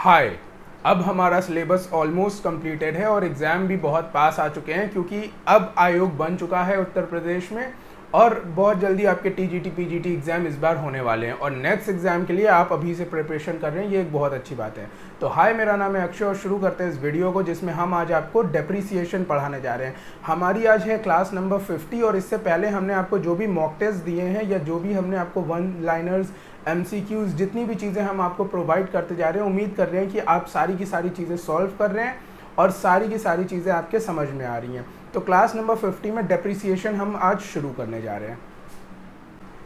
हाय। अब हमारा syllabus almost completed है और एग्ज़ाम भी बहुत पास आ चुके हैं, क्योंकि अब आयोग बन चुका है उत्तर प्रदेश में और बहुत जल्दी आपके टीजीटी पीजीटी एग्ज़ाम इस बार होने वाले हैं और नेक्स्ट एग्ज़ाम के लिए आप अभी से प्रिपरेशन कर रहे हैं, ये एक बहुत अच्छी बात है। तो हाय, मेरा नाम है अक्षय और शुरू करते हैं इस वीडियो को, जिसमें हम आज आपको डेप्रीसिएशन पढ़ाने जा रहे हैं। हमारी आज है क्लास नंबर 50 और इससे पहले हमने आपको जो भी मॉक टेस्ट दिए हैं या जो भी हमने आपको वन लाइनर्स MCQs जितनी भी चीज़ें हम आपको प्रोवाइड करते जा रहे हैं, उम्मीद कर रहे हैं कि आप सारी की सारी चीज़ें सॉल्व कर रहे हैं और सारी की सारी चीज़ें आपके समझ में आ रही हैं। तो क्लास नंबर 50 में डेप्रीसिएशन हम आज शुरू करने जा रहे हैं।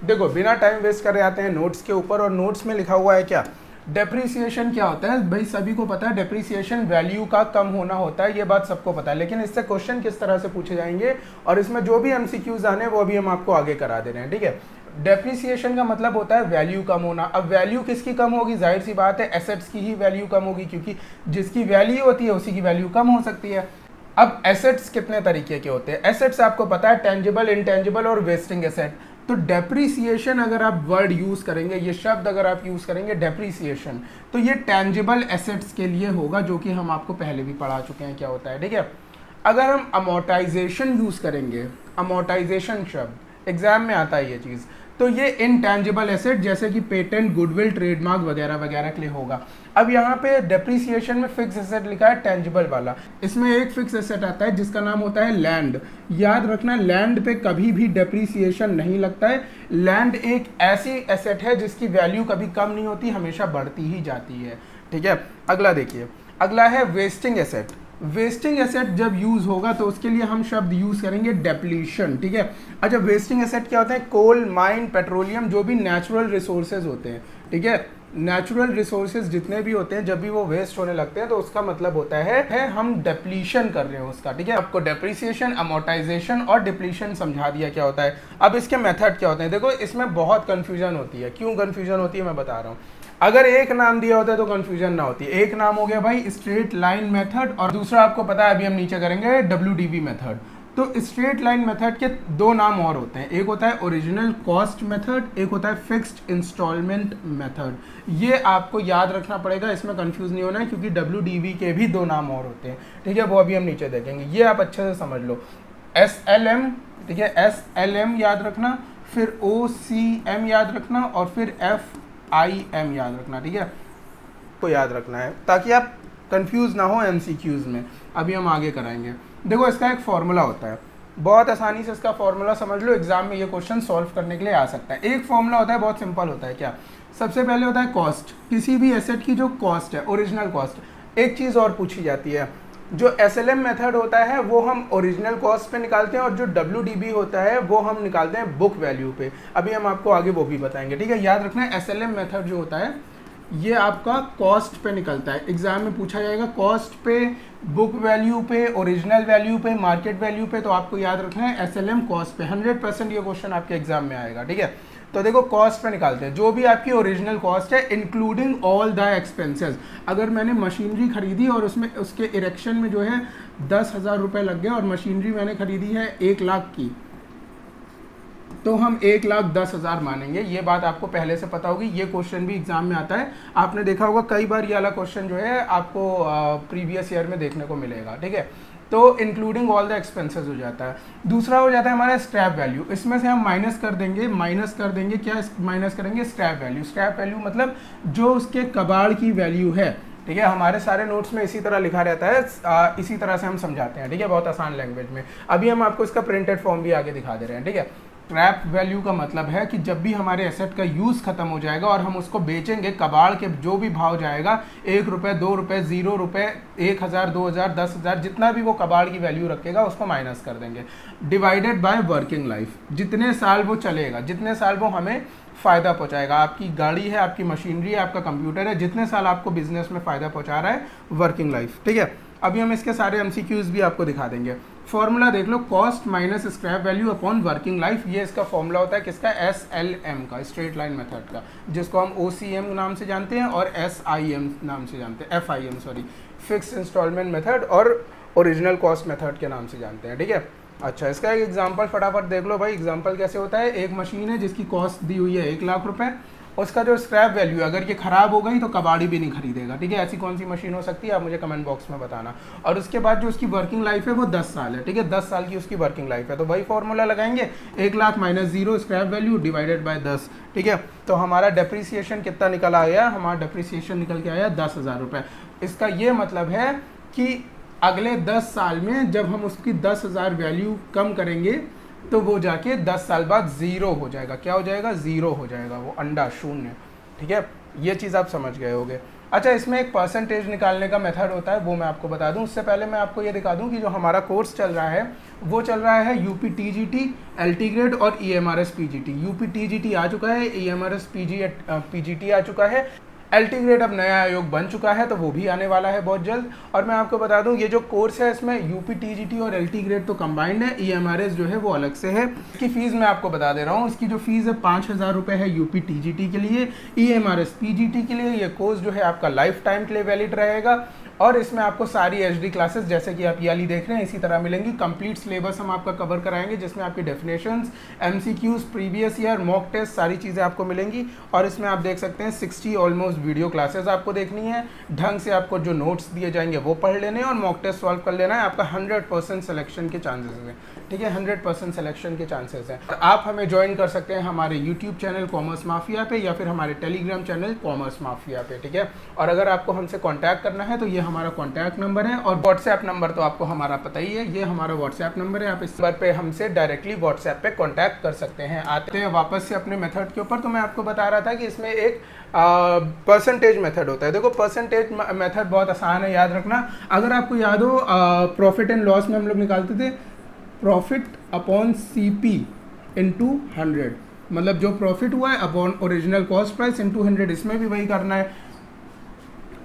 देखो, बिना टाइम वेस्ट करे आते हैं नोट्स के ऊपर, और नोट्स में लिखा हुआ है क्या, डेप्रीसिएशन क्या होता है। भाई सभी को पता है डेप्रीसिएशन वैल्यू का कम होना होता है, ये बात सबको पता है, लेकिन इससे क्वेश्चन किस तरह से पूछे जाएंगे और इसमें जो भी MCQs आने हैं वो भी हम आपको आगे करा दे रहे हैं। ठीक है, डेप्रीसिएशन का मतलब होता है वैल्यू कम होना। अब वैल्यू किसकी कम होगी, जाहिर सी बात है एसेट्स की ही वैल्यू कम होगी, क्योंकि जिसकी वैल्यू होती है उसी की वैल्यू कम हो सकती है। अब एसेट्स कितने तरीके के होते हैं, एसेट्स आपको पता है टेंजिबल, इंटेंजिबल और वेस्टिंग एसेट। तो डेप्रीसिएशन अगर आप वर्ड यूज करेंगे, ये शब्द अगर आप यूज करेंगे डेप्रीसिएशन, तो ये टेंजिबल एसेट्स के लिए होगा, जो कि हम आपको पहले भी पढ़ा चुके हैं क्या होता है। ठीक है, अगर हम अमोर्टाइजेशन यूज करेंगे, अमोर्टाइजेशन शब्द एग्जाम में आता है ये चीज, तो ये इनटेंजिबल एसेट जैसे कि पेटेंट, गुडविल, ट्रेडमार्क वगैरह वगैरह के लिए होगा। अब यहाँ पे डेप्रीसिएशन में फिक्स एसेट लिखा है टेंजिबल वाला, इसमें एक फिक्स एसेट आता है जिसका नाम होता है लैंड। याद रखना, लैंड पे कभी भी डेप्रीसिएशन नहीं लगता है। लैंड एक ऐसी एसेट है जिसकी वैल्यू कभी कम नहीं होती, हमेशा बढ़ती ही जाती है। ठीक है, अगला देखिए, अगला है वेस्टिंग एसेट। वेस्टिंग एसेट जब यूज होगा तो उसके लिए हम शब्द यूज करेंगे डेप्लीशन। ठीक है, अच्छा वेस्टिंग एसेट क्या होता है, कोल, माइन, पेट्रोलियम, जो भी नेचुरल रिसोर्सेज होते हैं। ठीक है, नेचुरल रिसोर्सेज जितने भी होते हैं, जब भी वो वेस्ट होने लगते हैं तो उसका मतलब होता है हम डिप्लीशन कर रहे हैं उसका। ठीक है, आपको डेप्रीसिएशन, अमोर्टाइजेशन और डिप्लीशन समझा दिया क्या होता है। अब इसके मेथड क्या होते हैं, देखो इसमें बहुत कंफ्यूजन होती है। क्यों कंफ्यूजन होती है मैं बता रहा हूँ। अगर एक नाम दिया होता है तो कंफ्यूजन ना होती। एक नाम हो गया भाई स्ट्रेट लाइन मेथड, और दूसरा आपको पता है अभी हम नीचे करेंगे WDV मेथड। तो स्ट्रेट लाइन मेथड के दो नाम और होते हैं, एक होता है ओरिजिनल कॉस्ट मेथड, एक होता है फिक्स्ड इंस्टॉलमेंट मेथड। ये आपको याद रखना पड़ेगा, इसमें कंफ्यूज नहीं होना है, क्योंकि WDV के भी दो नाम और होते हैं। ठीक है, वो अभी हम नीचे देखेंगे, ये आप अच्छे से समझ लो। SLM, ठीक है, SLM याद रखना, फिर OCM याद रखना और फिर FIM याद रखना। ठीक है, तो याद रखना है ताकि आप कंफ्यूज ना हो MCQs में। अभी हम आगे कराएंगे। देखो इसका एक फॉर्मूला होता है, बहुत आसानी से इसका फॉर्मूला समझ लो, एग्जाम में ये क्वेश्चन सॉल्व करने के लिए आ सकता है। एक फॉर्मूला होता है, बहुत सिंपल होता है। क्या, सबसे पहले होता है कॉस्ट, किसी भी एसेट की जो कॉस्ट है, ओरिजिनल कॉस्ट। एक चीज़ और पूछी जाती है, जो SLM मेथड होता है वो हम ओरिजिनल कॉस्ट पे निकालते हैं, और जो WDV होता है वो हम निकालते हैं बुक वैल्यू पे। अभी हम आपको आगे वो भी बताएंगे। ठीक है, याद रखना है SLM मेथड जो होता है ये आपका कॉस्ट पे निकलता है। एग्जाम में पूछा जाएगा कॉस्ट पे, बुक वैल्यू पे, ओरिजिनल वैल्यू पे, मार्केट वैल्यू पे, तो आपको याद रखना है SLM कॉस्ट पे। 100% ये क्वेश्चन आपके एग्जाम में आएगा। ठीक है, तो देखो कॉस्ट पे निकालते हैं, जो भी आपकी ओरिजिनल कॉस्ट है इंक्लूडिंग ऑल द एक्सपेंसेस। अगर मैंने मशीनरी खरीदी और उसमें उसके इरेक्शन में जो है 10,000 रुपये लग गए और मशीनरी मैंने खरीदी है 1 लाख की, तो हम 1,10,000 मानेंगे। ये बात आपको पहले से पता होगी, ये क्वेश्चन भी एग्जाम में आता है, आपने देखा होगा कई बार ये वाला क्वेश्चन जो है आपको प्रीवियस ईयर में देखने को मिलेगा। ठीक है, तो इंक्लूडिंग ऑल द एक्सपेंसेस हो जाता है। दूसरा हो जाता है हमारा स्क्रैप वैल्यू, इसमें से हम माइनस कर देंगे क्या, माइनस करेंगे स्क्रैप वैल्यू। स्क्रैप वैल्यू मतलब जो उसके कबाड़ की वैल्यू है। ठीक है, हमारे सारे नोट्स में इसी तरह लिखा रहता है, इसी तरह से हम समझाते हैं। ठीक है, बहुत आसान लैंग्वेज में। अभी हम आपको इसका प्रिंटेड फॉर्म भी आगे दिखा दे रहे हैं। ठीक है, स्क्रैप वैल्यू का मतलब है कि जब भी हमारे एसेट का यूज़ खत्म हो जाएगा और हम उसको बेचेंगे, कबाड़ के जो भी भाव जाएगा, 1 रुपये, 2 रुपये, 0 रुपये, 1,000, 2,000, 10,000, जितना भी वो कबाड़ की वैल्यू रखेगा उसको माइनस कर देंगे, डिवाइडेड बाय वर्किंग लाइफ। जितने साल वो चलेगा, जितने साल वो हमें फ़ायदा पहुंचाएगा, आपकी गाड़ी है, आपकी मशीनरी है, आपका कंप्यूटर है, जितने साल आपको बिजनेस में फ़ायदा पहुंचा रहा है, वर्किंग लाइफ। ठीक है, अभी हम इसके सारे MCQs भी आपको दिखा देंगे। फॉर्मूला देख लो, cost minus scrap value upon working life, ये इसका फॉर्मूला होता है किसका, SLM का, स्ट्रेट लाइन मेथड का, जिसको हम OCM नाम से जानते हैं और SIM नाम से जानते हैं, FIM sorry, fix instalment method और ओरिजिनल कॉस्ट मेथड के नाम से जानते हैं। ठीक है, अच्छा इसका एक एग्जाम्पल फटाफट देख लो भाई। एग्जाम्पल कैसे होता है, एक मशीन है जिसकी कॉस्ट दी हुई है 1 लाख रुपये उसका जो स्क्रैप वैल्यू अगर ये ख़राब हो गई तो कबाड़ी भी नहीं खरीदेगा, ठीक है। ऐसी कौन सी मशीन हो सकती है, आप मुझे कमेंट बॉक्स में बताना। और उसके बाद जो उसकी वर्किंग लाइफ है वो 10 साल है, ठीक है, 10 साल की उसकी वर्किंग लाइफ है। तो वही फॉर्मूला लगाएंगे, 1 lakh minus 0 scrap value divided by 10, ठीक है। तो हमारा डेप्रीसिएशन कितना निकल आया, हमारा डेप्रीसिएशन निकल के आया 10,000 रुपये। इसका ये मतलब है कि अगले 10 साल में जब हम उसकी 10,000 वैल्यू कम करेंगे तो वो जाके 10 साल बाद ज़ीरो हो जाएगा। क्या हो जाएगा, ज़ीरो हो जाएगा, वो अंडा शून्य, ठीक है। ये चीज़ आप समझ गए होंगे। अच्छा, इसमें एक परसेंटेज निकालने का मेथड होता है, वो मैं आपको बता दूं। उससे पहले मैं आपको ये दिखा दूं कि जो हमारा कोर्स चल रहा है वो चल रहा है यूपी टीजीटी, एलटी ग्रेड और ईएमआरएस पीजीटी। यूपी टीजीटी आ चुका है, ईएमआरएस पीजीटी आ चुका है, एलटी ग्रेड अब नया आयोग बन चुका है तो वो भी आने वाला है बहुत जल्द। और मैं आपको बता दूं ये जो कोर्स है इसमें यूपी टीजीटी और एलटी ग्रेड तो कंबाइंड है, ईएमआरएस जो है वो अलग से है। इसकी फीस मैं आपको बता दे रहा हूँ, इसकी जो फीस है 5,000 रुपये है यूपी टीजीटी के लिए, ईएमआरएस पीजीटी के लिए। ये कोर्स जो है आपका लाइफ टाइम के लिए वैलिड रहेगा और इसमें आपको सारी एचडी क्लासेस जैसे कि आप ये वाली देख रहे हैं इसी तरह मिलेंगी। कंप्लीट सिलेबस हम आपका कवर कराएंगे जिसमें आपकी definitions, MCQs, previous year, mock test, सारी चीज़ें आपको मिलेंगी। और इसमें आप देख सकते हैं 60 ऑलमोस्ट वीडियो क्लासेस आपको देखनी है, ढंग से आपको जो नोट्स दिए जाएंगे वो पढ़ लेने और मॉक टेस्ट सॉल्व कर लेना है। आपका 100% सिलेक्शन के चांसेस हैं, ठीक है, 100% सिलेक्शन के चांसेस हैं। आप हमें ज्वाइन कर सकते हैं हमारे यूट्यूब चैनल कॉमर्स माफिया पे या फिर हमारे टेलीग्राम चैनल कॉमर्स माफिया पे, ठीक है। और अगर आपको हमसे कॉन्टैक्ट करना है तो ये हमारा कॉन्टैक्ट नंबर है और व्हाट्सएप नंबर तो आपको हमारा पता ही है, ये हमारा व्हाट्सएप नंबर है। आप इस नंबर पे हमसे डायरेक्टली व्हाट्सएप पे कॉन्टैक्ट कर सकते हैं। आते हैं वापस से अपने मेथड के ऊपर। तो मैं आपको बता रहा था कि इसमें एक परसेंटेज मेथड होता है। देखो परसेंटेज मेथड बहुत आसान है याद रखना। अगर आपको याद हो प्रॉफिट एंड लॉस में हम लोग निकालते थे प्रॉफिट अपॉन सीपी इंटू 100, मतलब जो प्रॉफिट हुआ है upon original cost price into 100। इसमें भी वही करना है,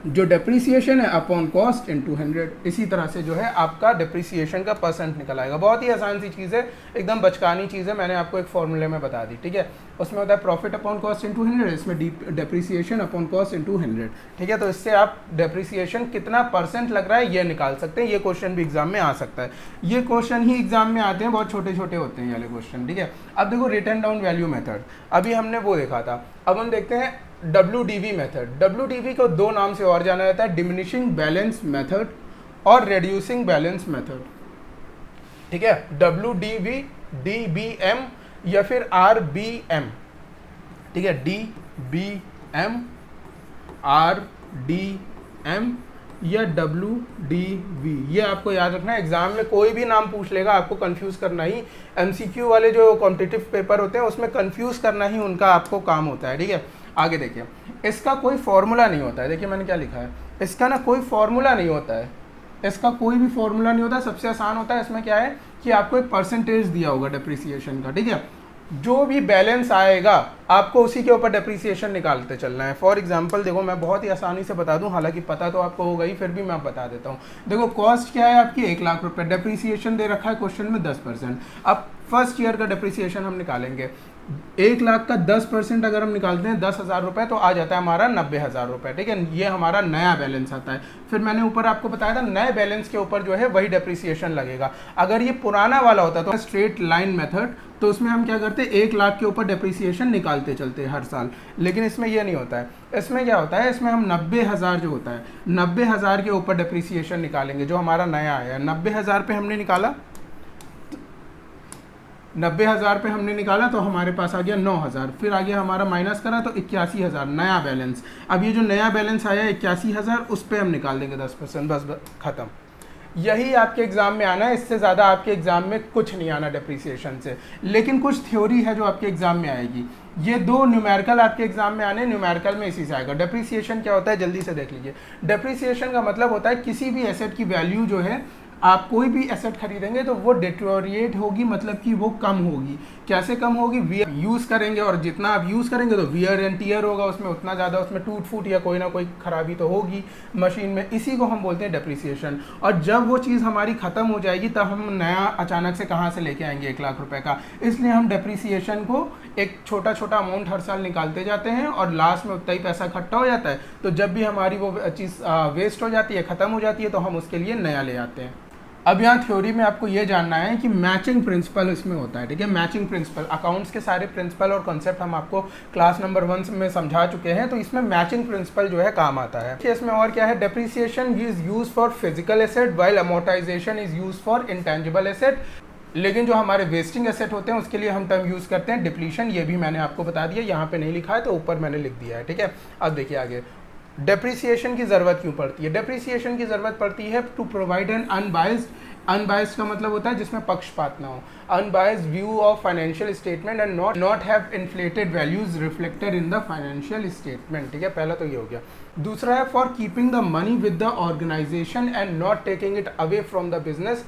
जो डेप्रीसिएशन है अपॉन कॉस्ट इंटू 100। इसी तरह से जो है आपका डेप्रीसिएशन का परसेंट निकल आएगा। बहुत ही आसान सी चीज़ है, एकदम बचकानी चीज़ है, मैंने आपको एक फॉर्मूले में बता दी, ठीक है। उसमें होता है प्रॉफिट अपॉन कॉस्ट इंटू 100, इसमें डेप्रीसिएशन अपॉन कॉस्ट इंटू 100, ठीक है। तो इससे आप डेप्रीसिएशन कितना परसेंट लग रहा है ये निकाल सकते हैं। ये क्वेश्चन भी एग्जाम में आ सकता है, ये क्वेश्चन ही एग्जाम में आते हैं, बहुत छोटे छोटे होते हैं ये वाले क्वेश्चन, ठीक है। अब देखो रिटर्न डाउन वैल्यू मेथड, अभी हमने वो देखा था। अब हम देखते हैं WDV मेथड। WDV को दो नाम से और जाना जाता है, डिमिनिशिंग बैलेंस मेथड और रिड्यूसिंग बैलेंस मेथड, ठीक है। WDV, DBM या फिर RBM, ठीक है, DBM, RDM या WDV, ये आपको याद रखना है। एग्जाम में कोई भी नाम पूछ लेगा आपको कंफ्यूज करना ही, MCQ वाले जो कॉम्पिटिटिव पेपर होते हैं उसमें कंफ्यूज करना ही उनका आपको काम होता है, ठीक है। आगे देखिए, इसका कोई फॉर्मूला नहीं होता है। देखिए मैंने क्या लिखा है, इसका ना कोई फॉर्मूला नहीं होता है, इसका कोई भी फॉर्मूला नहीं होता। सबसे आसान होता है इसमें क्या है कि आपको एक परसेंटेज दिया होगा डेप्रीसिएशन का, ठीक है। जो भी बैलेंस आएगा आपको उसी के ऊपर डेप्रीसिएशन निकालते चलना है। फॉर एग्जांपल देखो मैं बहुत ही आसानी से बता दूं, हालांकि पता तो आपको होगा ही, फिर भी मैं बता देता हूं। देखो कॉस्ट क्या है आपकी 1 लाख रुपए, डेप्रीसिएशन दे रखा है क्वेश्चन में 10%। अब फर्स्ट ईयर का डेप्रीसिएशन हम निकालेंगे, 1 लाख का 10% अगर हम निकालते हैं 10,000 रुपये तो आ जाता है हमारा 90,000 रुपये, ठीक है। ये हमारा नया बैलेंस आता है। फिर मैंने ऊपर आपको बताया था नए बैलेंस के ऊपर जो है वही डेप्रीसिएशन लगेगा। अगर ये पुराना वाला होता तो स्ट्रेट लाइन मेथड, तो उसमें हम क्या करते 1 लाख के ऊपर डेप्रीसिएशन निकालते चलते हर साल, लेकिन इसमें ये नहीं होता है। इसमें क्या होता है, इसमें हम 90,000 जो होता है 90,000 के ऊपर डेप्रीसिएशन निकालेंगे, जो हमारा नया आया 90,000 पे हमने निकाला, 90,000 पे हमने निकाला तो हमारे पास आ गया 9,000, फिर आ गया हमारा माइनस करा तो 81,000 नया बैलेंस। अब ये जो नया बैलेंस आया 81,000 उस पर हम निकाल देंगे 10%, बस खत्म। यही आपके एग्जाम में आना है, इससे ज़्यादा आपके एग्जाम में कुछ नहीं आना डेप्रीसिएशन से। लेकिन कुछ थ्योरी है जो आपके एग्जाम में आएगी, ये 2 न्यूमेरिकल आपके एग्जाम में आने, न्यूमेरिकल में इसी से आएगा। डेप्रीसिएशन क्या होता है जल्दी से देख लीजिए। डेप्रीसिएशन का मतलब होता है किसी भी एसेट की वैल्यू जो है, आप कोई भी एसेट खरीदेंगे तो वो डिटोरिएट होगी, मतलब कि वो कम होगी। कैसे कम होगी, वियर यूज़ करेंगे और जितना आप यूज़ करेंगे तो वियर एंड टियर होगा उसमें, उतना ज़्यादा उसमें टूट फूट या कोई ना कोई खराबी तो होगी मशीन में। इसी को हम बोलते हैं डेप्रीसिएशन। और जब वो चीज़ हमारी ख़त्म हो जाएगी तब हम नया अचानक से कहाँ से लेके आएंगे 1 लाख रुपए का। इसलिए हम डेप्रीसिएशन को एक छोटा छोटा अमाउंट हर साल निकालते जाते हैं और लास्ट में उतना ही पैसा इकट्ठा हो जाता है। तो जब भी हमारी वो चीज़ वेस्ट हो जाती है, ख़त्म हो जाती है, तो हम उसके लिए नया ले आते हैं। अब यहाँ थ्योरी में आपको ये जानना है कि मैचिंग प्रिंसिपल इसमें होता है, ठीक है। मैचिंग प्रिंसिपल, अकाउंट्स के सारे प्रिंसिपल और कॉन्सेप्ट हम आपको क्लास नंबर 1 में समझा चुके हैं, तो इसमें मैचिंग प्रिंसिपल जो है काम आता है। इसमें और क्या है, depreciation is use for physical asset while amortisation is use for intangible asset. लेकिन जो हमारे वेस्टिंग एसेट होते हैं उसके लिए हम टर्म यूज़ करते हैं डिप्लीशन। ये भी मैंने आपको बता दिया, यहाँ पे नहीं लिखा है तो ऊपर मैंने लिख दिया है, ठीक है। अब देखिए आगे, डेप्रिसिएशन की ज़रूरत क्यों पड़ती है। डेप्रिसिएशन की ज़रूरत पड़ती है to provide an unbiased, unbiased का मतलब होता है जिसमें पक्षपात ना हो, unbiased view of financial statement and not have inflated values reflected in the financial statement, ठीक है। पहला तो ये हो गया। दूसरा है for keeping the money with the organisation and not taking it away from the business.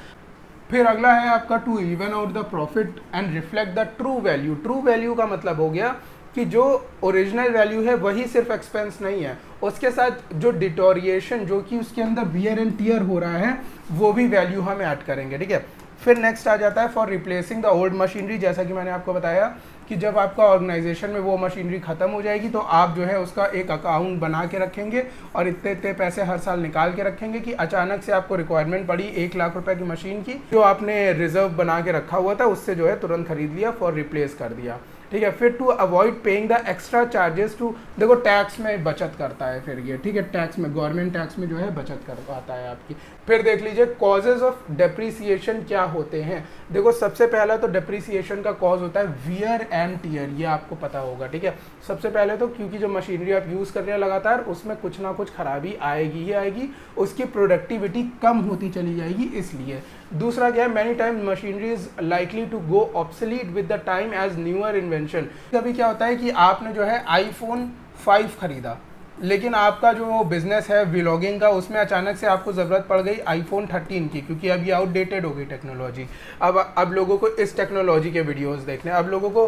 फिर अगला है आपका to even out the profit and reflect the true value. True value का मतलब हो गया कि जो ओरिजिनल वैल्यू है वही सिर्फ एक्सपेंस नहीं है, उसके साथ जो डिटोरिएशन, जो कि उसके अंदर वियर एंड टियर हो रहा है, वो भी वैल्यू हम ऐड करेंगे, ठीक है। फिर नेक्स्ट आ जाता है for replacing the old machinery. जैसा कि मैंने आपको बताया कि जब आपका ऑर्गेनाइजेशन में वो मशीनरी खत्म हो जाएगी तो आप जो है उसका एक अकाउंट बना के रखेंगे और इतने इतने पैसे हर साल निकाल के रखेंगे कि अचानक से आपको रिक्वायरमेंट पड़ी 1 लाख रुपए की मशीन की, जो आपने रिजर्व बना के रखा हुआ था उससे जो है तुरंत खरीद लिया, फॉर रिप्लेस कर दिया, ठीक है। फिर to avoid paying the extra charges to, देखो टैक्स में बचत करता है फिर ये, ठीक है। टैक्स में, गवर्नमेंट टैक्स में जो है बचत करवाता है आपकी। फिर देख लीजिए कॉजेज ऑफ डेप्रिसिएशन क्या होते हैं। देखो सबसे पहला तो डेप्रिसिएशन का कॉज होता है वियर एंड टियर, ये आपको पता होगा, ठीक है। सबसे पहले तो क्योंकि जो मशीनरी आप यूज़ कर रहे हैं लगातार उसमें कुछ ना कुछ खराबी आएगी ही आएगी, उसकी प्रोडक्टिविटी कम होती चली जाएगी इसलिए। दूसरा क्या है, many time machinery is likely to go obsolete with the time as newer invention. कभी क्या होता है कि आपने जो है iPhone 5 खरीदा, लेकिन आपका जो बिजनेस है व्लॉगिंग का उसमें अचानक से आपको ज़रूरत पड़ गई iPhone 13 की, क्योंकि अब ये आउटडेटेड हो गई टेक्नोलॉजी। अब लोगों को इस टेक्नोलॉजी के वीडियोस देखने हैं, अब लोगों को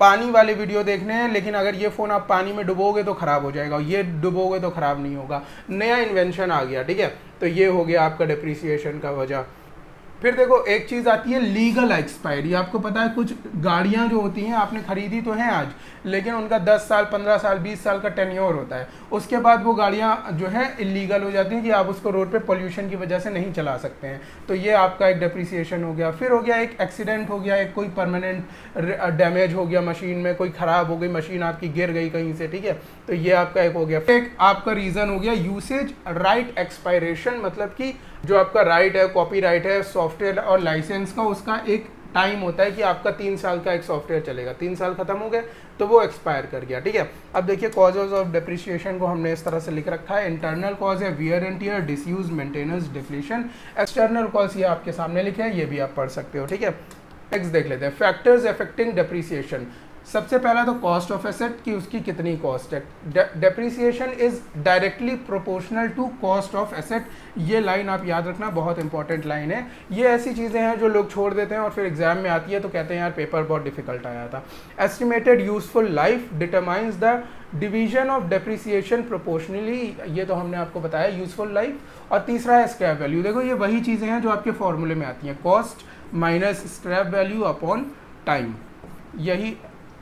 पानी वाले वीडियो देखने हैं, लेकिन अगर ये फ़ोन आप पानी में डुबोगे तो ख़राब हो जाएगा, ये डुबोगे तो ख़राब नहीं होगा, नया इन्वेंशन आ गया, ठीक है। तो ये हो गया आपका डेप्रिसिएशन का वजह। फिर देखो एक चीज़ आती है लीगल एक्सपायरी। आपको पता है कुछ गाड़ियां जो होती हैं आपने खरीदी तो हैं आज, लेकिन उनका 10 साल 15 साल 20 साल का टेन्योर होता है, उसके बाद वो गाड़ियां जो है इलीगल हो जाती हैं कि आप उसको रोड पे पोल्यूशन की वजह से नहीं चला सकते हैं, तो ये आपका एक डेप्रिसिएशन हो गया। फिर हो गया एक एक्सीडेंट हो गया, एक कोई परमानेंट डैमेज हो गया मशीन में, कोई ख़राब हो गई मशीन आपकी, गिर गई कहीं से, ठीक है, तो ये आपका एक हो गया। एक आपका रीज़न हो गया यूसेज राइट एक्सपायरेशन, मतलब कि जो आपका राइट है, कॉपीराइट है सॉफ्टवेयर और लाइसेंस का, उसका एक टाइम होता है कि आपका 3 साल का एक सॉफ्टवेयर चलेगा, 3 साल खत्म हो गए तो वो एक्सपायर कर गया, ठीक है। अब देखिए कॉजेज ऑफ डेप्रिसिएशन को हमने इस तरह से लिख रखा है। इंटरनल कॉज है wear and tear, disuse, maintenance, depletion. External cause ये आपके सामने लिखे हैं, ये भी आप पढ़ सकते हो, ठीक है। नेक्स्ट देख लेते हैं फैक्टर्स अफेक्टिंग डेप्रिसिएशन। सबसे पहला तो कॉस्ट ऑफ एसेट की उसकी कितनी कॉस्ट है। Depreciation is directly proportional to cost of asset. ये लाइन आप याद रखना, बहुत इंपॉर्टेंट लाइन है। ये ऐसी चीज़ें हैं जो लोग छोड़ देते हैं और फिर एग्जाम में आती है तो कहते हैं यार पेपर बहुत डिफिकल्ट आया था। Estimated useful life determines the division of depreciation proportionally, ये तो हमने आपको बताया यूजफुल लाइफ। और तीसरा है स्क्रैप वैल्यू। देखो ये वही चीज़ें हैं जो आपके फॉर्मूले में आती हैं, cost minus scrap value upon time,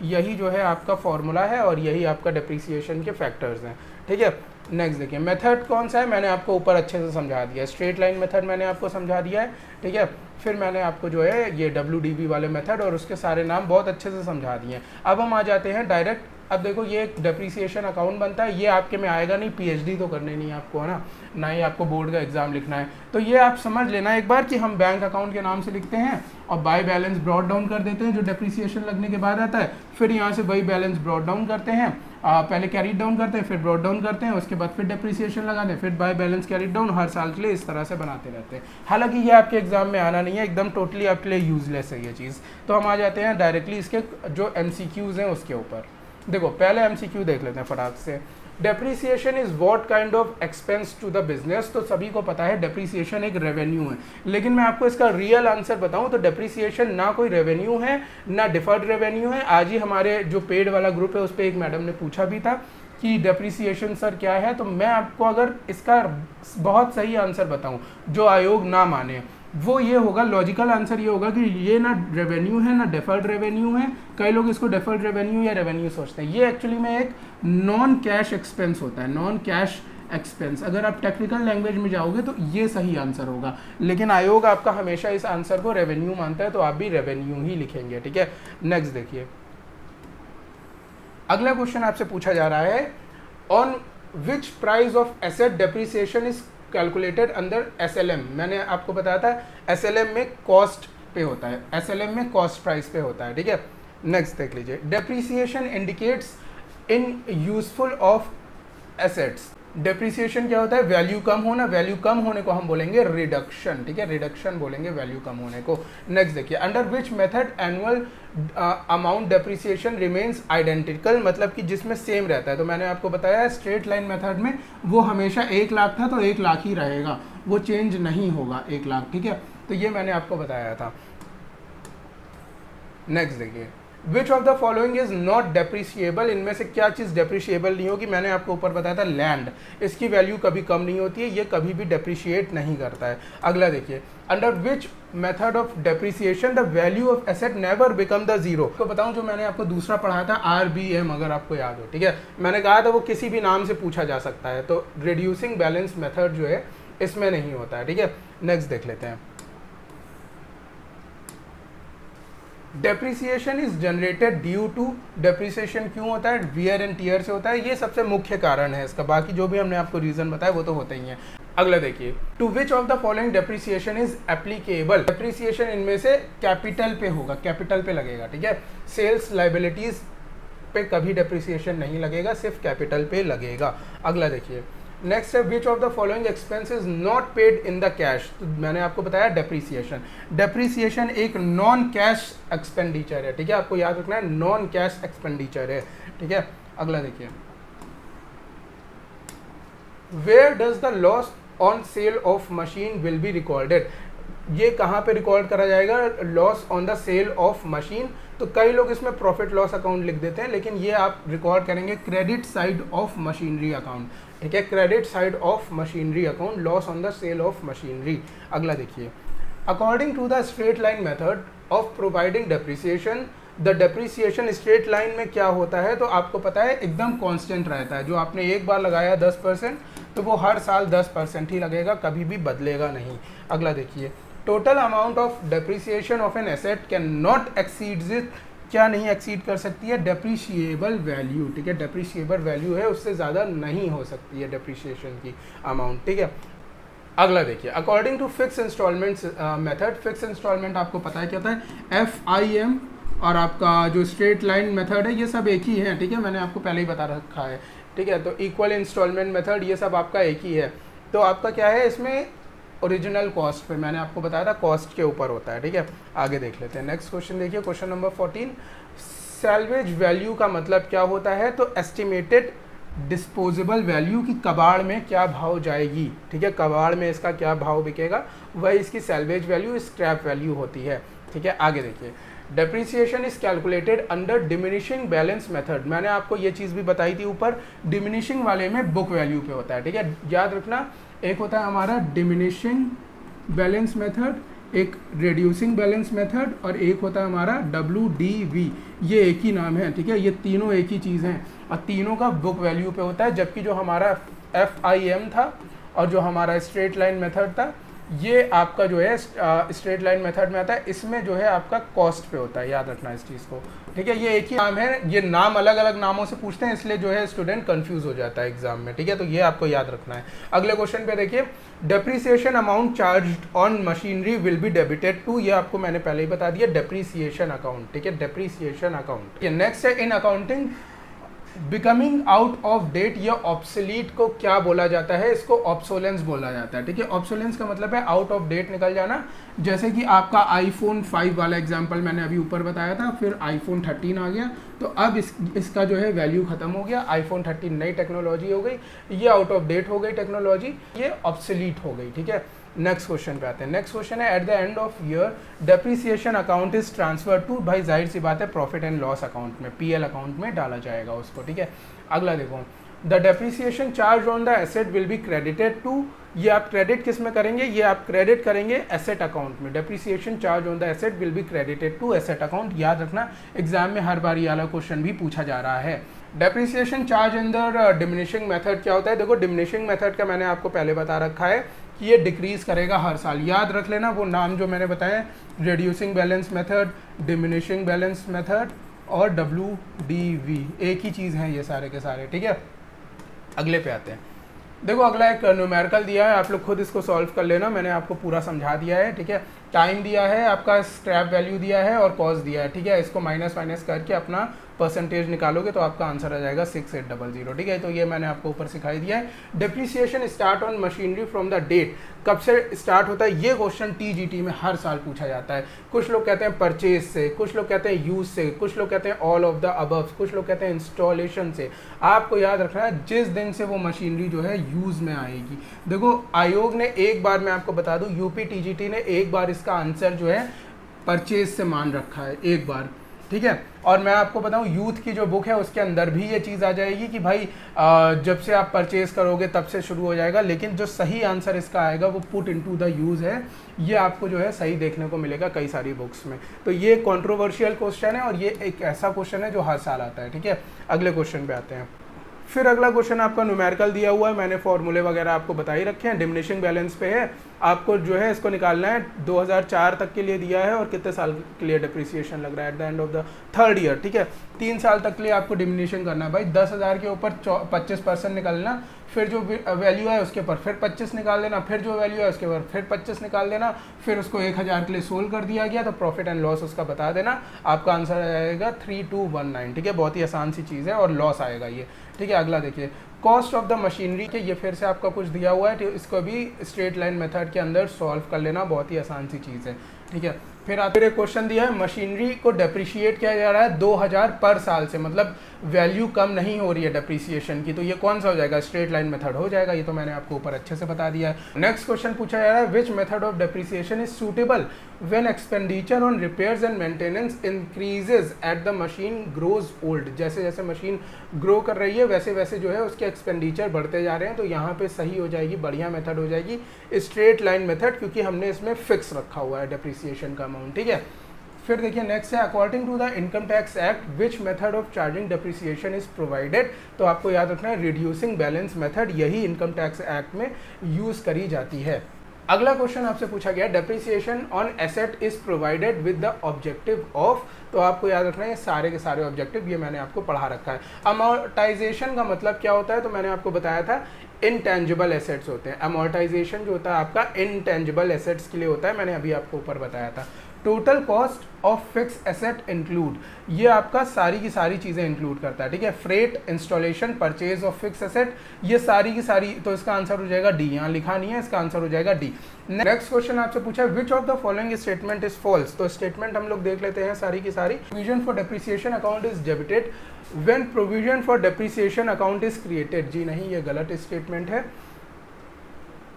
यही जो है आपका फॉर्मूला है और यही आपका डेप्रिसिएशन के फैक्टर्स हैं, ठीक है। नेक्स्ट देखिए मेथड कौन सा है, मैंने आपको ऊपर अच्छे से समझा दिया है। स्ट्रेट लाइन मेथड मैंने आपको समझा दिया है, ठीक है। फिर मैंने आपको जो है ये WDV वाले मेथड और उसके सारे नाम बहुत अच्छे से समझा दिए हैं। अब हम आ जाते हैं डायरेक्ट। अब देखो ये एक डेप्रिसिएशन अकाउंट बनता है, ये आपके में आएगा नहीं, PhD तो करने नहीं है आपको, है ना ही आपको बोर्ड का एग्जाम लिखना है, तो ये आप समझ लेना एक बार कि हम बैंक अकाउंट के नाम से लिखते हैं और बाय बैलेंस ब्रॉट डाउन कर देते हैं जो डेप्रिसिएशन लगने के बाद आता है। फिर यहाँ से वही बैलेंस ब्रॉट डाउन करते हैं, पहले कैरी डाउन करते हैं, फिर ब्रॉट डाउन करते हैं, उसके बाद फिर डेप्रिसिएशन लगाते हैं, फिर बाय बैलेंस कैरी डाउन, हर साल के लिए इस तरह से बनाते रहते हैं। हालांकि ये आपके एग्जाम में आना नहीं है, एकदम टोटली आपके लिए यूजलेस है ये चीज़। तो हम आ जाते हैं डायरेक्टली इसके जो MCQs हैं उसके ऊपर। देखो पहले MCQ देख लेते हैं फटाक से। Depreciation is what kind of expense to the business. तो सभी को पता है डेप्रिसिएशन एक रेवेन्यू है, लेकिन मैं आपको इसका रियल आंसर बताऊं तो डेप्रिसिएशन ना कोई रेवेन्यू है ना डिफर्ड रेवेन्यू है। आज ही हमारे जो पेड वाला ग्रुप है उस पर एक मैडम ने पूछा भी था कि डेप्रिसिएशन सर क्या है, तो मैं आपको अगर इसका बहुत सही आंसर बताऊं जो आयोग ना माने, वो ये होगा, लॉजिकल आंसर ये होगा कि ये ना रेवेन्यू है ना डेफर्ड रेवेन्यू है। कई लोग इसको डेफर्ड रेवेन्यू या रेवेन्यू सोचते हैं, ये एक्चुअली में एक नॉन कैश एक्सपेंस होता है, नॉन कैश एक्सपेंस। अगर आप टेक्निकल लैंग्वेज में जाओगे तो ये सही आंसर होगा, लेकिन आयोग आपका हमेशा इस आंसर को रेवेन्यू मानता है, तो आप भी रेवेन्यू ही लिखेंगे, ठीक है। नेक्स्ट देखिए, अगला क्वेश्चन आपसे पूछा जा रहा है, on which price of asset depreciation is calculated under SLM. मैंने आपको बताया था एसएलएम में कॉस्ट पे होता है, एसएलएम में कॉस्ट प्राइस पे होता है, ठीक है। नेक्स्ट देख लीजिए, depreciation indicates in useful of assets. Depreciation क्या होता है, वैल्यू कम होना, वैल्यू कम होने को हम बोलेंगे रिडक्शन, ठीक है, रिडक्शन बोलेंगे वैल्यू कम होने को। नेक्स्ट देखिए, under which method annual amount depreciation remains identical, मतलब कि जिसमें सेम रहता है। तो मैंने आपको बताया स्ट्रेट लाइन मेथड में वो हमेशा 1 लाख था तो 1 लाख ही रहेगा, वो चेंज नहीं होगा 1 लाख, ठीक है। तो ये मैंने आपको बताया था। नेक्स्ट देखिए, विच of the following is not depreciable, इनमें से क्या चीज़ डेप्रिशिएबल नहीं होगी। मैंने आपको ऊपर बताया था लैंड, इसकी वैल्यू कभी कम नहीं होती है, ये कभी भी डेप्रिशिएट नहीं करता है। अगला देखिए, under which method of depreciation the value of asset never become the zero. तो बताऊं, जो मैंने आपको दूसरा पढ़ा था RBM, अगर आपको याद हो, ठीक है, मैंने कहा था वो किसी भी नाम से पूछा जा सकता है, तो रिड्यूसिंग बैलेंस मेथड जो है इसमें नहीं होता है, ठीक है। नेक्स्ट देख लेते हैं, depreciation is generated due to, depreciation क्यों होता है, वियर एंड टीयर से होता है, ये सबसे मुख्य कारण है इसका, बाकी जो भी हमने आपको रीजन बताया वो तो होते ही हैं। अगला देखिए, to which of the following depreciation is applicable, depreciation इनमें से कैपिटल पे होगा, कैपिटल पे लगेगा, ठीक है। सेल्स लाइबिलिटीज पे कभी डेप्रिसिएशन नहीं लगेगा, सिर्फ कैपिटल पे लगेगा। अगला देखिए, नेक्स्ट है, which of the following expense is not paid in the cash. तो मैंने आपको बताया डेप्रिसिएशन, डेप्रिसिएशन एक नॉन कैश एक्सपेंडिचर है, ठीक है, आपको याद रखना है नॉन कैश एक्सपेंडिचर है, ठीक है। अगला देखिए, where does the loss on sale of machine will be recorded, ये कहाँ पे रिकॉर्ड करा जाएगा, loss on the sale of machine. तो कई लोग इसमें प्रॉफिट लॉस अकाउंट लिख देते हैं, लेकिन ये आप रिकॉर्ड करेंगे credit side of machinery account, ठीक है, credit side of machinery account, loss on the sale of machinery. अगला देखिए, according to the straight line method of providing depreciation, the depreciation straight line में क्या होता है, तो आपको पता है एकदम कांस्टेंट रहता है। जो आपने एक बार लगाया 10%, तो वो हर साल 10% ही लगेगा, कभी भी बदलेगा नहीं। अगला देखिए, total amount of depreciation of an asset can not exceeds it, क्या नहीं एक्सीड कर सकती है, डेप्रिशिएबल वैल्यू, ठीक है, डेप्रिशिएबल वैल्यू है, उससे ज़्यादा नहीं हो सकती है डेप्रिसिएशन की अमाउंट, ठीक है। अगला देखिए, according to fix instalment method, fix instalment आपको पता है क्या होता है, FIM और आपका जो स्ट्रेट लाइन मेथड है ये सब एक ही है, ठीक है, मैंने आपको पहले ही बता रखा है, ठीक है। तो इक्वल इंस्टॉलमेंट मेथड ये सब आपका एक ही है। तो आपका क्या है इसमें, ओरिजिनल कॉस्ट पे, मैंने आपको बताया था कॉस्ट के ऊपर होता है, ठीक है। आगे देख लेते हैं, नेक्स्ट क्वेश्चन देखिए, क्वेश्चन नंबर 14, सैल्वेज वैल्यू का मतलब क्या होता है, तो एस्टिमेटेड डिस्पोजेबल वैल्यू की कबाड़ में क्या भाव जाएगी, ठीक है, कबाड़ में इसका क्या भाव बिकेगा, वही इसकी सैल्वेज वैल्यू, स्क्रैप वैल्यू होती है, ठीक है। आगे देखिए, depreciation is calculated under diminishing balance method, मैंने आपको ये चीज़ भी बताई थी ऊपर, डिमिनिशिंग वाले में बुक वैल्यू पे होता है, ठीक है, याद रखना। एक होता है हमारा डिमिनिशिंग बैलेंस मेथड, एक रिड्यूसिंग बैलेंस मेथड, और एक होता है हमारा WDV, ये एक ही नाम है, ठीक है, ये तीनों एक ही चीज़ हैं, और तीनों का बुक वैल्यू पे होता है। जबकि जो हमारा FIM था और जो हमारा स्ट्रेट लाइन मेथड था, ये आपका जो है स्ट्रेट लाइन मेथड में आता है, इसमें जो है आपका कॉस्ट पे होता है, याद रखना इस चीज़ को, ठीक है। ये एक ही नाम है, ये नाम अलग अलग नामों से पूछते हैं, इसलिए जो है स्टूडेंट कंफ्यूज हो जाता है एग्जाम में, ठीक है, तो ये आपको याद रखना है। अगले क्वेश्चन पे देखिए, depreciation amount charged on machinery will be debited to, ये आपको मैंने पहले ही बता दिया, डेप्रिसिएशन अकाउंट, ठीक है, डेप्रिसिएशन अकाउंट। नेक्स्ट है, in accounting becoming out of date या ऑब्सोलीट को क्या बोला जाता है, इसको ऑब्सोलेंस बोला जाता है, ठीक है। ऑब्सोलेंस का मतलब है आउट ऑफ डेट निकल जाना, जैसे कि आपका iPhone 5 वाला एग्जांपल मैंने अभी ऊपर बताया था, फिर iPhone 13 आ गया, तो अब इसका जो है वैल्यू खत्म हो गया, iPhone 13 नई टेक्नोलॉजी हो गई, ये आउट ऑफ डेट हो गई टेक्नोलॉजी, ये ऑब्सोलीट हो गई, ठीक है। नेक्स्ट क्वेश्चन पे आते हैं, नेक्स्ट क्वेश्चन है, at the end of year depreciation account is transfer to, भाई जाहिर सी बात है प्रॉफिट एंड लॉस अकाउंट में, PL अकाउंट में डाला जाएगा उसको, ठीक है। अगला देखो, the depreciation charge on the asset will be credited to, ये आप क्रेडिट किस में करेंगे, ये आप क्रेडिट करेंगे एसेट अकाउंट में, depreciation charge on the asset will be credited to asset account, याद रखना एग्जाम में हर बार ये वाला क्वेश्चन भी पूछा जा रहा है। Depreciation charge under diminishing method क्या होता है? देखो डिमिनिशिंग मेथड का मैंने आपको पहले बता रखा है कि ये डिक्रीज करेगा हर साल। याद रख लेना वो नाम जो मैंने बताया, reducing balance method, diminishing balance method और WDV, एक ही चीज़ है ये सारे के सारे, ठीक है। अगले पे आते हैं। देखो अगला एक न्यूमेरिकल दिया है, आप लोग खुद इसको सॉल्व कर लेना, मैंने आपको पूरा समझा दिया है, ठीक है। टाइम दिया है, आपका स्क्रैप वैल्यू दिया है और कॉस्ट दिया है, ठीक है। इसको माइनस करके अपना परसेंटेज निकालोगे तो आपका आंसर आ जाएगा 6800, ठीक है। तो ये मैंने आपको ऊपर सिखाई दिया है। Depreciation start on machinery from the date, कब से स्टार्ट होता है? ये क्वेश्चन TGT में हर साल पूछा जाता है। कुछ लोग कहते हैं परचेज से, कुछ लोग कहते हैं यूज से, कुछ लोग कहते हैं ऑल ऑफ द अबव, कुछ लोग कहते हैं इंस्टॉलेशन से। आपको याद रखना है जिस दिन से वो मशीनरी जो है यूज में आएगी। देखो आयोग ने एक बार, मैं आपको बता दूं, यूपी TGT ने एक बार इसका आंसर जो है परचेज से मान रखा है, एक बार, ठीक है। और मैं आपको बताऊं यूथ की जो बुक है उसके अंदर भी ये चीज़ आ जाएगी कि भाई जब से आप परचेज करोगे तब से शुरू हो जाएगा, लेकिन जो सही आंसर इसका आएगा वो पुट इनटू द यूज़ है, ये आपको जो है सही देखने को मिलेगा कई सारी बुक्स में। तो ये कंट्रोवर्शियल क्वेश्चन है और ये एक ऐसा क्वेश्चन है जो हर साल आता है, ठीक है। अगले क्वेश्चन पे आते हैं। फिर अगला क्वेश्चन आपका न्यूमेरिकल दिया हुआ है, मैंने फॉर्मूले वगैरह आपको बता ही रखे हैं। डिमिनिशिंग बैलेंस पे है, आपको जो है इसको निकालना है। 2004 तक के लिए दिया है और कितने साल के लिए डिप्रिसिएशन लग रहा है at the end of the 3rd year, ठीक है। 3 साल तक के लिए आपको डिमिनिशन करना है भाई। 10,000 के ऊपर 25% निकालना, फिर जो वैल्यू है उसके ऊपर फिर 25 निकाल देना, फिर जो वैल्यू है उसके ऊपर फिर 25 निकाल देना, फिर उसको 1000 के लिए सोल्व कर दिया गया तो प्रॉफिट एंड लॉस उसका बता देना, आपका आंसर आ जाएगा 3219, ठीक है। बहुत ही आसान सी चीज़ है और लॉस आएगा ये, ठीक है। अगला देखिए, कॉस्ट ऑफ द मशीनरी के, ये फिर से आपका कुछ दिया हुआ है, तो इसको भी स्ट्रेट लाइन मेथड के अंदर सॉल्व कर लेना, बहुत ही आसान सी चीज़ है, ठीक है। फिर आप एक क्वेश्चन दिया है, मशीनरी को डेप्रिशिएट किया जा रहा है 2000 पर साल से, मतलब वैल्यू कम नहीं हो रही है डेप्रिसिएशन की, तो ये कौन सा हो जाएगा? स्ट्रेट लाइन मेथड हो जाएगा, ये तो मैंने आपको ऊपर अच्छे से बता दिया है। नेक्स्ट क्वेश्चन पूछा जा रहा है, विच method of depreciation is suitable when expenditure on repairs and maintenance increases at the machine grows old. जैसे जैसे मशीन ग्रो कर रही है वैसे वैसे जो है उसके एक्सपेंडिचर बढ़ते जा रहे हैं, तो यहाँ पे सही हो जाएगी, बढ़िया मेथड हो जाएगी स्ट्रेट लाइन मेथड, क्योंकि हमने इसमें फिक्स रखा हुआ है डेप्रिसिएशन का अमाउंट, ठीक है। फिर देखिए नेक्स्ट है, according to the income tax act which method of charging depreciation is provided. तो आपको याद रखना है रिड्यूसिंग बैलेंस मेथड, यही इनकम टैक्स एक्ट में यूज करी जाती है। अगला क्वेश्चन आपसे पूछा गया, depreciation on asset is provided with the objective of. तो आपको याद रखना है सारे के सारे ऑब्जेक्टिव ये मैंने आपको पढ़ा रखा है। अमोर्टाइजेशन का मतलब क्या होता है? तो मैंने आपको बताया था इनटेंजिबल एसेट्स होते हैं। अमोर्टाइजेशन जो होता है आपका इनटेंजिबल एसेट्स के लिए होता है, मैंने अभी आपको ऊपर बताया था। Total cost of fix asset include, ये आपका सारी की सारी चीज़ें इंक्लूड करता है, ठीक है। Freight, installation, purchase of fix asset, ये सारी की सारी, तो इसका आंसर हो जाएगा डी। यहाँ लिखा नहीं है, इसका आंसर हो जाएगा डी। नेक्स्ट क्वेश्चन आपसे पूछा है, which of the following statement is false. तो स्टेटमेंट हम लोग देख लेते हैं सारी की सारी। Provision for depreciation account is debited when provision for depreciation account is created. जी नहीं, ये गलत स्टेटमेंट है।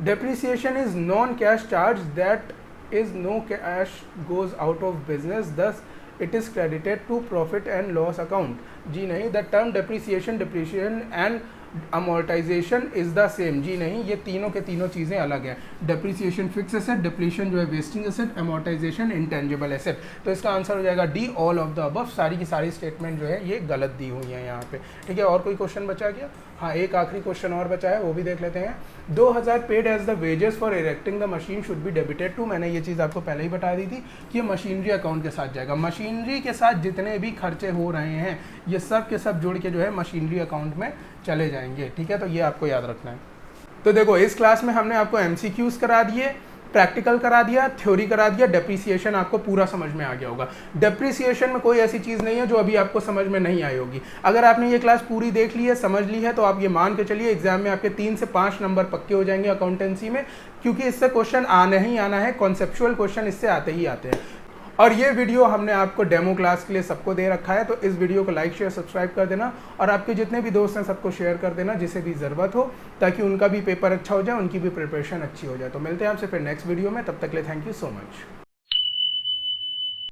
Depreciation is non cash charge that is no cash goes out of business, thus it is credited to profit and loss account. जी नहीं, the term depreciation and amortization is the same। जी नहीं, ये तीनों के तीनों चीज़ें अलग हैं। डेप्रिसिएशन फिक्स एसेट, डिप्लीशन जो है wasting asset, amortisation intangible asset. तो इसका आंसर हो जाएगा D, all of the above. सारी की सारी स्टेटमेंट जो है ये गलत दी हुई है यहाँ पे, ठीक है। और कोई क्वेश्चन बचा क्या? हाँ, एक आखिरी क्वेश्चन और बचा है, वो भी देख लेते हैं। 2000 paid as the wages for erecting the machine should be debited to. मैंने ये चीज़ आपको पहले ही बता दी थी कि ये मशीनरी अकाउंट के साथ जाएगा। मशीनरी के साथ जितने भी खर्चे हो रहे हैं ये सब के सब जुड़ के जो है मशीनरी अकाउंट में चले जाएंगे, ठीक है। तो ये आपको याद रखना है। तो देखो इस क्लास में हमने आपको MCQs करा दिए, प्रैक्टिकल करा दिया, थ्योरी करा दिया, डेप्रिसिएशन आपको पूरा समझ में आ गया होगा। डेप्रिसिएशन में कोई ऐसी चीज़ नहीं है जो अभी आपको समझ में नहीं आई होगी। अगर आपने ये क्लास पूरी देख ली है, समझ ली है, तो आप ये मान के चलिए एग्जाम में आपके 3 से 5 नंबर पक्के हो जाएंगे अकाउंटेंसी में, क्योंकि इससे क्वेश्चन आना ही आना है। कॉन्सेप्चुअल क्वेश्चन इससे आते ही आते हैं। और ये वीडियो हमने आपको डेमो क्लास के लिए सबको दे रखा है, तो इस वीडियो को लाइक शेयर सब्सक्राइब कर देना और आपके जितने भी दोस्त हैं सबको शेयर कर देना जिसे भी ज़रूरत हो, ताकि उनका भी पेपर अच्छा हो जाए, उनकी भी प्रिपरेशन अच्छी हो जाए। तो मिलते हैं आपसे फिर नेक्स्ट वीडियो में, तब तक के लिए थैंक यू सो मच।